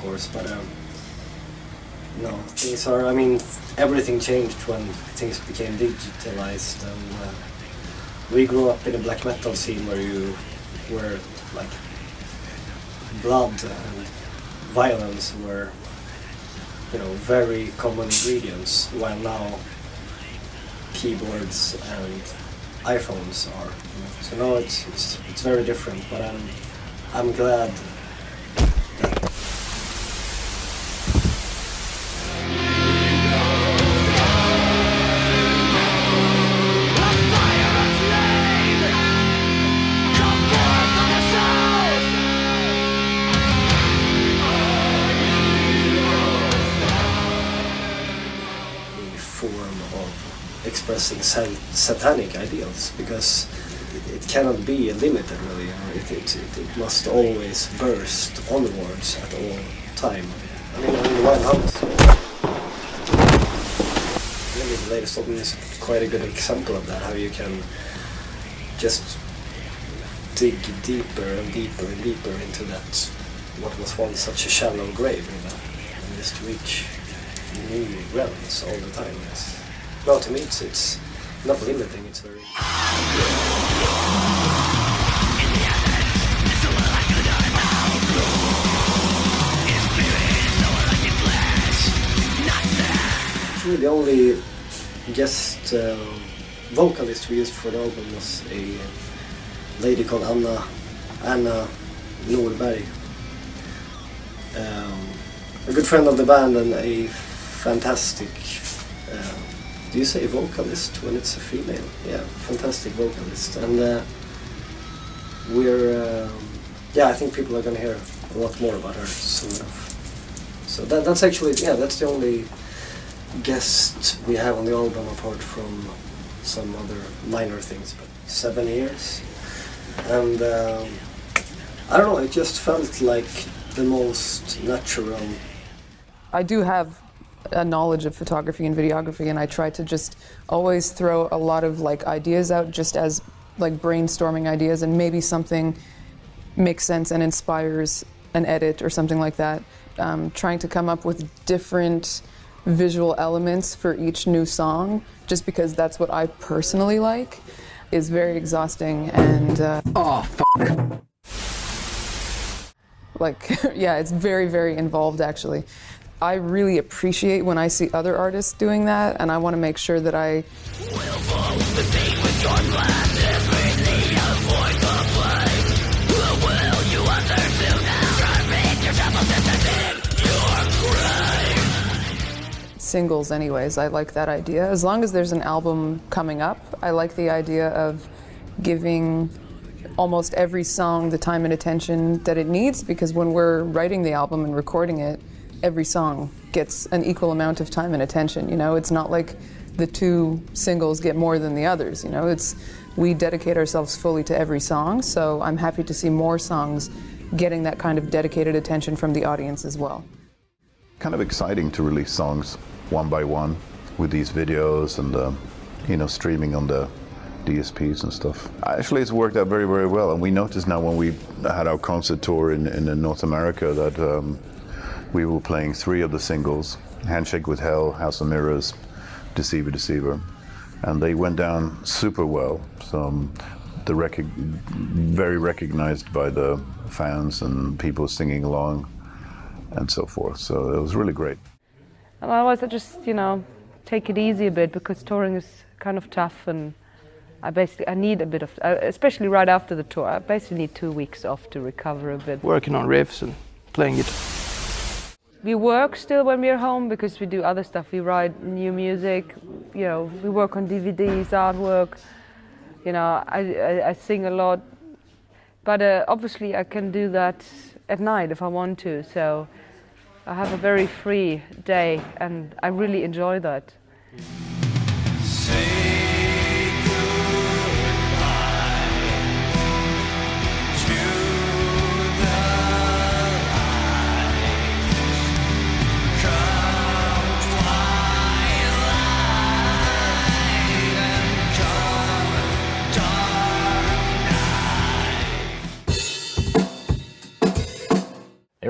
course, but no, things are, I mean, everything changed when things became digitalized, and we grew up in a black metal scene where like blood and violence were, you know, very common ingredients, while now keyboards and iPhones are. You know. So now it's very different, but I'm glad that expressing satanic ideals, because it cannot be limited really. It must always burst onwards at all time. I mean, the Wild Hunt, maybe the latest album is quite a good example of that, how you can just dig deeper and deeper and deeper into that, what was once such a shallow grave, you know, and just reach new realms all the time. Yes. No, to me it's not limiting, it's very... Actually, the only guest vocalist we used for the album was a lady called Anna Norberg. A good friend of the band and a fantastic... do you say vocalist when it's a female? Yeah, fantastic vocalist. And I think people are going to hear a lot more about her soon enough. So that's actually, that's the only guest we have on the album, apart from some other minor things, but 7 years. And I don't know, it just felt like the most natural. I do have a knowledge of photography and videography, and I try to just always throw a lot of like ideas out, just as like brainstorming ideas, and maybe something makes sense and inspires an edit or something like that. Trying to come up with different visual elements for each new song, just because that's what I personally like, is very exhausting. And oh fuck. Like, yeah, it's very, very involved actually. I really appreciate when I see other artists doing that, and I want to make sure that I singles anyways. I like that idea. As long as there's an album coming up, I like the idea of giving almost every song the time and attention that it needs, because when we're writing the album and recording it, every song gets an equal amount of time and attention, you know? It's not like the two singles get more than the others, you know? We dedicate ourselves fully to every song, so I'm happy to see more songs getting that kind of dedicated attention from the audience as well. Kind of exciting to release songs one by one with these videos and, streaming on the DSPs and stuff. Actually, it's worked out very, very well, and we noticed now when we had our concert tour in North America that we were playing 3 of the singles: Handshake with Hell, House of Mirrors, Deceiver, Deceiver. And they went down super well. So the record, very recognized by the fans and people singing along and so forth. So it was really great. Otherwise I just, take it easy a bit, because touring is kind of tough, and I need a bit of, especially right after the tour, I basically need 2 weeks off to recover a bit. Working on riffs and playing it. We work still when we're home, because we do other stuff. We write new music, we work on DVDs, artwork, I sing a lot. But obviously I can do that at night if I want to, so I have a very free day, and I really enjoy that.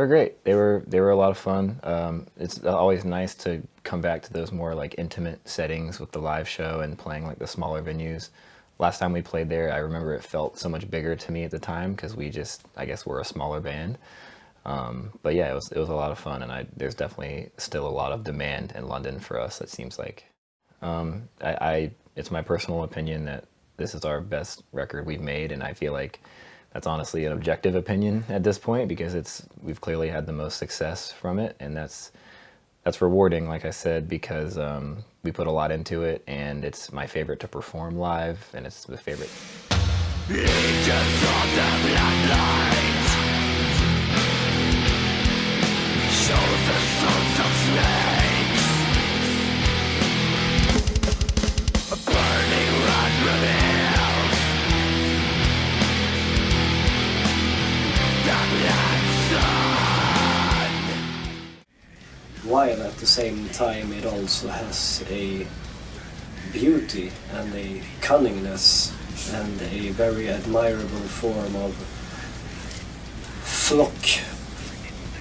were great. They were a lot of fun. It's always nice to come back to those more like intimate settings with the live show and playing like the smaller venues. Last time we played there, I remember it felt so much bigger to me at the time because we just, I guess, we're a smaller band. But yeah, it was a lot of fun, and there's definitely still a lot of demand in London for us. It seems like. It's my personal opinion that this is our best record we've made, and I feel like that's honestly an objective opinion at this point because we've clearly had the most success from it, and that's rewarding, like I said, because we put a lot into it, and it's my favorite to perform live, and it's the favorite. While at the same time it also has a beauty and a cunningness and a very admirable form of flock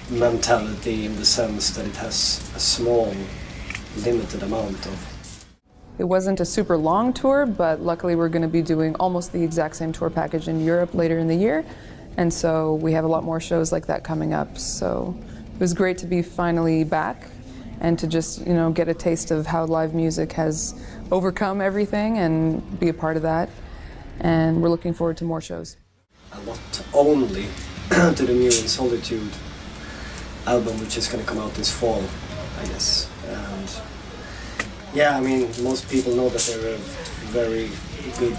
mentality in the sense that it has a small, limited amount of. It wasn't a super long tour, but luckily we're going to be doing almost the exact same tour package in Europe later in the year, and so we have a lot more shows like that coming up. So it was great to be finally back and to just, get a taste of how live music has overcome everything and be a part of that. And we're looking forward to more shows. Not only to the new In Solitude album, which is going to come out this fall, I guess. And yeah, most people know that they're a very good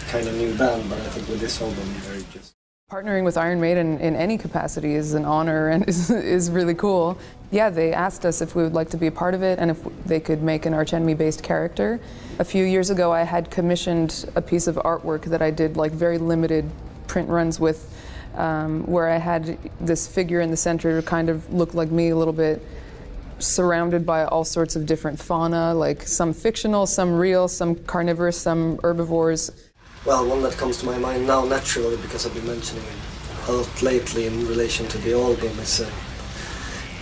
kind of new band, but I think with this album, they're just... Partnering with Iron Maiden in any capacity is an honor and is really cool. Yeah, they asked us if we would like to be a part of it and if they could make an Arch Enemy-based character. A few years ago, I had commissioned a piece of artwork that I did like very limited print runs with, where I had this figure in the center kind of look like me a little bit, surrounded by all sorts of different fauna, like some fictional, some real, some carnivorous, some herbivores. Well, one that comes to my mind now naturally, because I've been mentioning it a lot lately in relation to the album, is an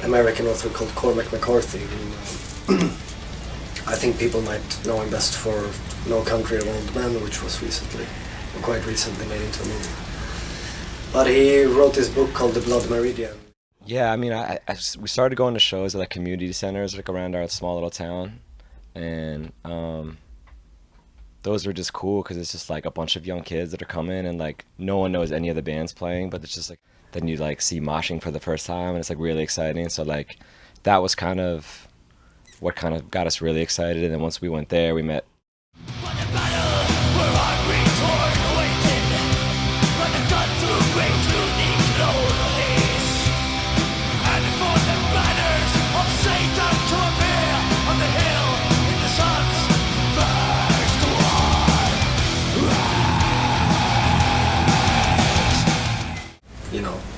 American author called Cormac McCarthy. Who, I think people might know him best for No Country of Old Men, which was quite recently made into a movie. But he wrote this book called The Blood Meridian. Yeah, we started going to shows at like community centers like around our small little town, and those were just cool because it's just like a bunch of young kids that are coming, and like no one knows any of the bands playing, but it's just like then you like see moshing for the first time, and it's like really exciting. So like that was kind of what kind of got us really excited, and then once we went there, we met.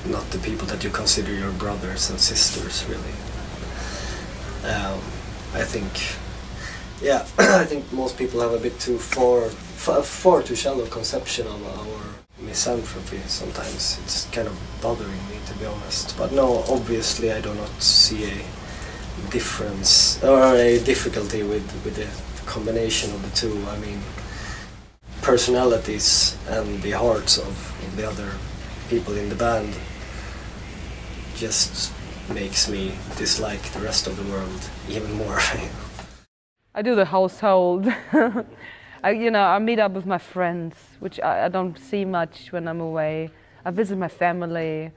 Not the people that you consider your brothers and sisters, really. I think most people have a bit too far too shallow conception of our misanthropy. Sometimes it's kind of bothering me, to be honest. But no, obviously I do not see a difference or a difficulty with the combination of the two. Personalities and the hearts of the other people in the band just makes me dislike the rest of the world even more. I do the household. I meet up with my friends, which I don't see much when I'm away. I visit my family.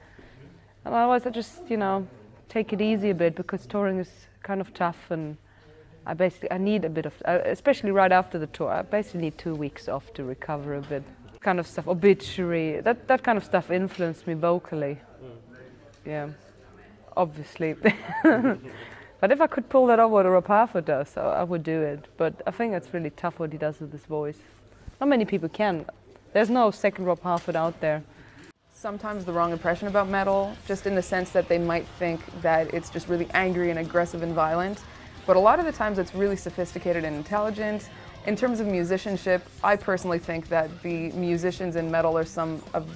And otherwise I just, take it easy a bit because touring is kind of tough, and I need a bit of, especially right after the tour, I basically need 2 weeks off to recover a bit. Kind of stuff, obituary, that kind of stuff influenced me vocally. Yeah, obviously. But if I could pull that off what Rob Halford does, I would do it. But I think it's really tough what he does with his voice. Not many people can. There's no second Rob Halford out there. Sometimes the wrong impression about metal, just in the sense that they might think that it's just really angry and aggressive and violent. But a lot of the times it's really sophisticated and intelligent. In terms of musicianship, I personally think that the musicians in metal are some of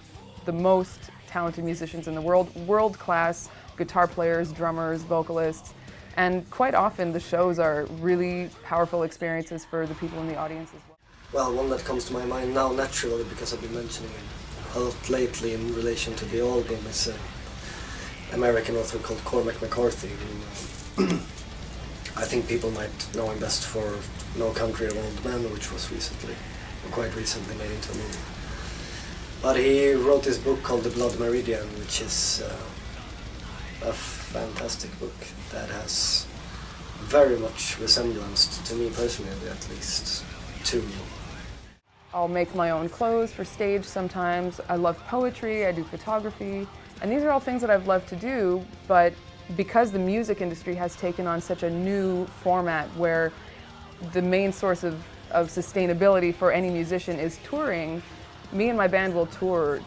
the most talented musicians in the world, world-class, guitar players, drummers, vocalists, and quite often the shows are really powerful experiences for the people in the audience as well. Well, one that comes to my mind now naturally, because I've been mentioning it a lot lately in relation to the album, is an American author called Cormac McCarthy, who I think people might know him best for No Country for Old Men, which was quite recently made into a movie. But he wrote this book called The Blood Meridian, which is a fantastic book that has very much resemblance, to me personally at least, to... I'll make my own clothes for stage sometimes. I love poetry, I do photography, and these are all things that I've loved to do, but because the music industry has taken on such a new format where the main source of sustainability for any musician is touring, me and my band will tour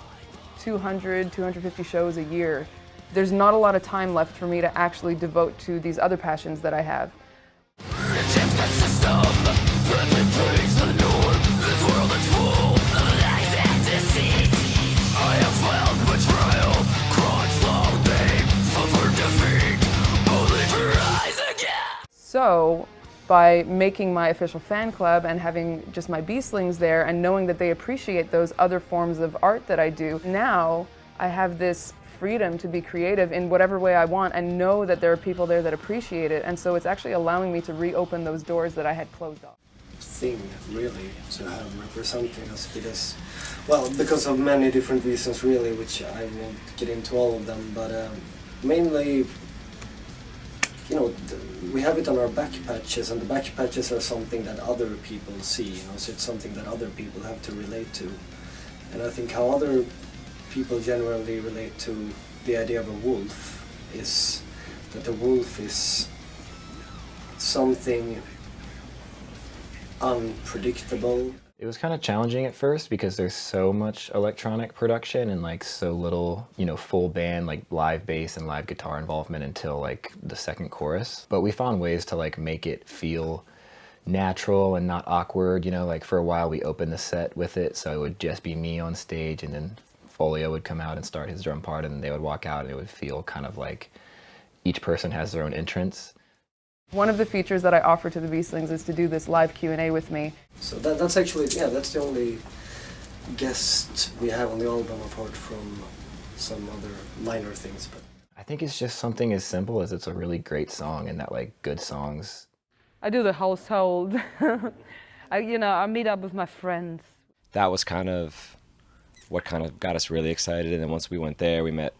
200, 250 shows a year. There's not a lot of time left for me to actually devote to these other passions that I have. So, by making my official fan club and having just my Beastlings there and knowing that they appreciate those other forms of art that I do, now I have this freedom to be creative in whatever way I want and know that there are people there that appreciate it, and so it's actually allowing me to reopen those doors that I had closed off. Thing really to have representing us, because of many different reasons really, which I won't get into all of them, but mainly, you know, we have it on our back patches, and the back patches are something that other people see, you know, so it's something that other people have to relate to. And I think how other people generally relate to the idea of a wolf is that the wolf is something unpredictable. It was kind of challenging at first because there's so much electronic production and like so little, you know, full band, like live bass and live guitar involvement until like the second chorus. But we found ways to like make it feel natural and not awkward, you know, like for a while we opened the set with it, so it would just be me on stage and then Folio would come out and start his drum part and then they would walk out and it would feel kind of like each person has their own entrance. One of the features that I offer to the Beastlings is to do this live Q&A with me. So that's actually, that's the only guest we have on the album apart from some other minor things. But I think it's just something as simple as it's a really great song and that like good songs. I do the household. I meet up with my friends. That was kind of what kind of got us really excited, and then once we went there, we met